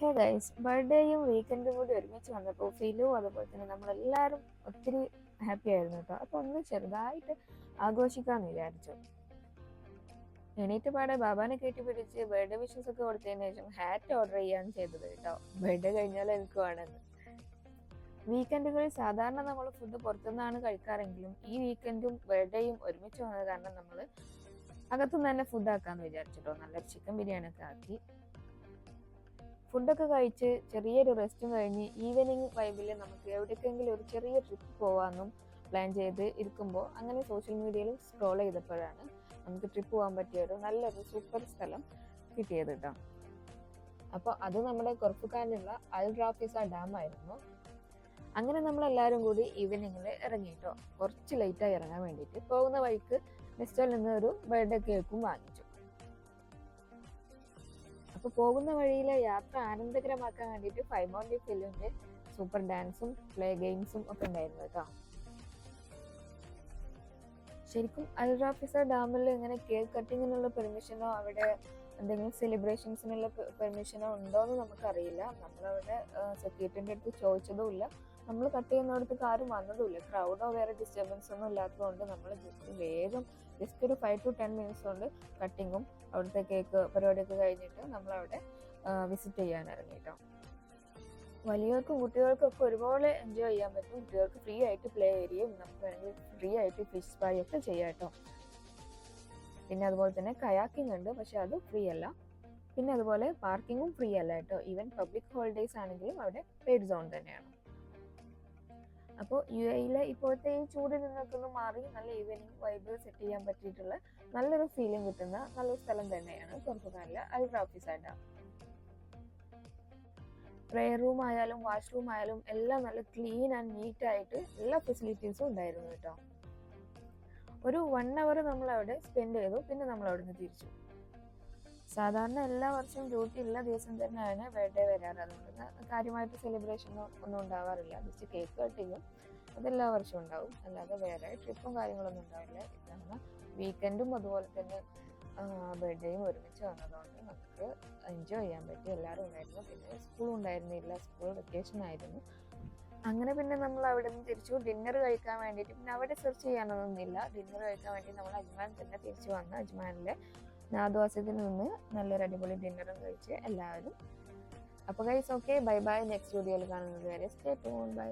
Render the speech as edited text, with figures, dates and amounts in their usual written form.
Hey guys, ബർത്ത്ഡേയും വീക്കെൻഡും കൂടി ഒരുമിച്ച് വന്നപ്പോൾ ഫീലും അതുപോലെ തന്നെ നമ്മളെല്ലാവരും ഒത്തിരി ഹാപ്പി ആയിരുന്നു കേട്ടോ. അപ്പോൾ ഒന്ന് ചെറുതായിട്ട് ആഘോഷിക്കാമെന്ന് വിചാരിച്ചു. എണീറ്റ് പാടെ ബാബാനെ കെട്ടിപ്പിടിച്ച് ബർത്ത്ഡേ വിഷസ് ഒക്കെ കൊടുത്തതിന് ശേഷം ഹാറ്റ് ഓർഡർ ചെയ്യാണ് ചെയ്തത് കേട്ടോ. ബർത്ത്ഡേ കഴിഞ്ഞാൽ എനിക്ക് വേണമെന്ന്. വീക്കെൻഡുകളിൽ സാധാരണ നമ്മൾ ഫുഡ് പുറത്തുനിന്നാണ് കഴിക്കാറെങ്കിലും ഈ വീക്കെൻഡും ബർത്ത്ഡേയും ഒരുമിച്ച് വന്നത് കാരണം നമ്മൾ അകത്തുനിന്ന് തന്നെ ഫുഡ് ആക്കാമെന്ന് വിചാരിച്ചിട്ടോ. നല്ലൊരു ചിക്കൻ ബിരിയാണി ഒക്കെ ആക്കി ഫുഡൊക്കെ കഴിച്ച് ചെറിയൊരു റെസ്റ്റും കഴിഞ്ഞ് ഈവനിങ് വൈബിൽ നമുക്ക് എവിടേക്കെങ്കിലും ഒരു ചെറിയ ട്രിപ്പ് പോകാമെന്നും പ്ലാൻ ചെയ്ത് ഇരിക്കുമ്പോൾ അങ്ങനെ സോഷ്യൽ മീഡിയയിൽ സ്ക്രോൾ ചെയ്തപ്പോഴാണ് നമുക്ക് ട്രിപ്പ് പോകാൻ പറ്റിയ ഒരു നല്ലൊരു സൂപ്പർ സ്ഥലം കിട്ടിയത് കേട്ടോ. അപ്പോൾ അത് നമ്മുടെ കൊർഫുഖാനിലുള്ള അൽ റാഫിസ ഡാം ആയിരുന്നു. അങ്ങനെ നമ്മളെല്ലാവരും കൂടി ഈവനിങ്ങിൽ ഇറങ്ങി കേട്ടോ. കുറച്ച് ലേറ്റായി ഇറങ്ങാൻ വേണ്ടിയിട്ട് പോകുന്ന വഴിക്ക് നെസ്റ്റോയിൽ നിന്ന് ഒരു ബർത്ത്ഡേ കേക്കും വാങ്ങിച്ചു. അപ്പോൾ പോകുന്ന വഴിയിലെ യാത്ര ആനന്ദകരമാക്കാൻ വേണ്ടിയിട്ട് 5 Mountain ഫിലിമിന്റെ സൂപ്പർ ഡാൻസും പ്ലേ ഗെയിംസും ഒക്കെ ഉണ്ടായിരുന്നു കേട്ടോ. ശരിക്കും അൽ റാഫിസ ഡാമിൽ ഇങ്ങനെ കേക്ക് കട്ടിങ്ങിനുള്ള പെർമിഷനോ അവിടെ എന്തെങ്കിലും സെലിബ്രേഷൻസിനുള്ള പെർമിഷനോ ഉണ്ടോ എന്ന് നമുക്കറിയില്ല. നമ്മളവിടെ സെക്യൂരിറ്റിന്റെ അടുത്ത് ചോദിച്ചതുമില്ല. നമ്മൾ കട്ട് ചെയ്യുന്നിടത്തേക്ക് ആരും വന്നതുമില്ല. ക്രൗഡോ വേറെ ഡിസ്റ്റർബൻസ് ഒന്നും ഇല്ലാത്തതുകൊണ്ട് നമ്മൾ വേഗം ജസ്റ്റ് ഒരു 5 to 10 minutes കൊണ്ട് കട്ടിങ്ങും അവിടുത്തെ കേക്ക് പരിപാടിയൊക്കെ കഴിഞ്ഞിട്ട് നമ്മളവിടെ വിസിറ്റ് ചെയ്യാൻ ഇറങ്ങി കേട്ടോ. വലിയവർക്കും കുട്ടികൾക്കും ഒക്കെ ഒരുപോലെ എൻജോയ് ചെയ്യാൻ പറ്റും. കുട്ടികൾക്ക് ഫ്രീ ആയിട്ട് പ്ലേ ഏരിയയും നമുക്ക് വേണമെങ്കിൽ ഫ്രീ ആയിട്ട് ഫിഷ് ഫ്രൈ ഒക്കെ ചെയ്യാം കേട്ടോ. പിന്നെ അതുപോലെ തന്നെ കയാക്കിംഗ് ഉണ്ട്, പക്ഷെ അത് ഫ്രീ അല്ല. പിന്നെ അതുപോലെ പാർക്കിങ്ങും ഫ്രീ അല്ല കേട്ടോ. ഈവൻ പബ്ലിക് ഹോളിഡേയ്സ് ആണെങ്കിലും അവിടെ പെയ്ഡ് സോൺ തന്നെയാണ്. അപ്പോൾ UAE ഇപ്പോഴത്തെ ഈ ചൂടിൽ നിന്നൊക്കെ ഒന്ന് മാറി നല്ല ഈവനിങ് വൈബ് സെറ്റ് ചെയ്യാൻ പറ്റിയിട്ടുള്ള നല്ലൊരു ഫീലിംഗ് കിട്ടുന്ന നല്ലൊരു സ്ഥലം തന്നെയാണ് കൊർഫുഖാനിലെ അൽ റാഫിസ ഡാം. പ്രെയർ റൂം ആയാലും വാഷ്റൂം ആയാലും എല്ലാം നല്ല ക്ലീൻ ആൻഡ് നീറ്റ് ആയിട്ട് എല്ലാ ഫെസിലിറ്റീസും ഉണ്ടായിരുന്നു കേട്ടോ. ഒരു 1 hour നമ്മൾ അവിടെ സ്പെൻഡ് ചെയ്തു. പിന്നെ നമ്മൾ അവിടെ നിന്ന് തിരിച്ചു. സാധാരണ എല്ലാ വർഷവും ഡ്യൂട്ടി ഉള്ള ദിവസം തന്നെയാണ് ബർത്ത്ഡേ വരാറ്. അതുകൊണ്ട് കാര്യമായിട്ട് സെലിബ്രേഷനോ ഒന്നും ഉണ്ടാവാറില്ല. ജസ്റ്റ് കേക്ക് കട്ടിങ്ങും അതെല്ലാ വർഷവും ഉണ്ടാവും. അല്ലാതെ വേറെ ട്രിപ്പും കാര്യങ്ങളൊന്നും ഉണ്ടാവില്ല. ഇത്തവണ വീക്കെൻഡും അതുപോലെ തന്നെ ബർത്ത്ഡേയും ഒരുമിച്ച് വന്നതുകൊണ്ട് നമുക്ക് എൻജോയ് ചെയ്യാൻ പറ്റി. എല്ലാവരും ഉണ്ടായിരുന്നു. പിന്നെ സ്കൂളും ഉണ്ടായിരുന്നില്ല, സ്കൂൾ വെക്കേഷൻ ആയിരുന്നു. അങ്ങനെ പിന്നെ നമ്മൾ അവിടെ നിന്ന് തിരിച്ചു ഡിന്നർ കഴിക്കാൻ വേണ്ടിയിട്ട്. പിന്നെ അവിടെ സെർച്ച് ചെയ്യാനൊന്നുമില്ല. ഡിന്നർ കഴിക്കാൻ വേണ്ടി നമ്മൾ അജ്മാൻ തന്നെ തിരിച്ചു വന്ന് അജ്മാനിലെ നാദുവാസത്തിൽ നിന്ന് നല്ലൊരു അടിപൊളി ഡിന്നറും കഴിച്ച് എല്ലാവരും. അപ്പോൾ guys, okay, bye bye. Next വീഡിയോയിൽ കാണുന്നത് വരെ സ്റ്റേ ട്യൂൺ. ബൈ.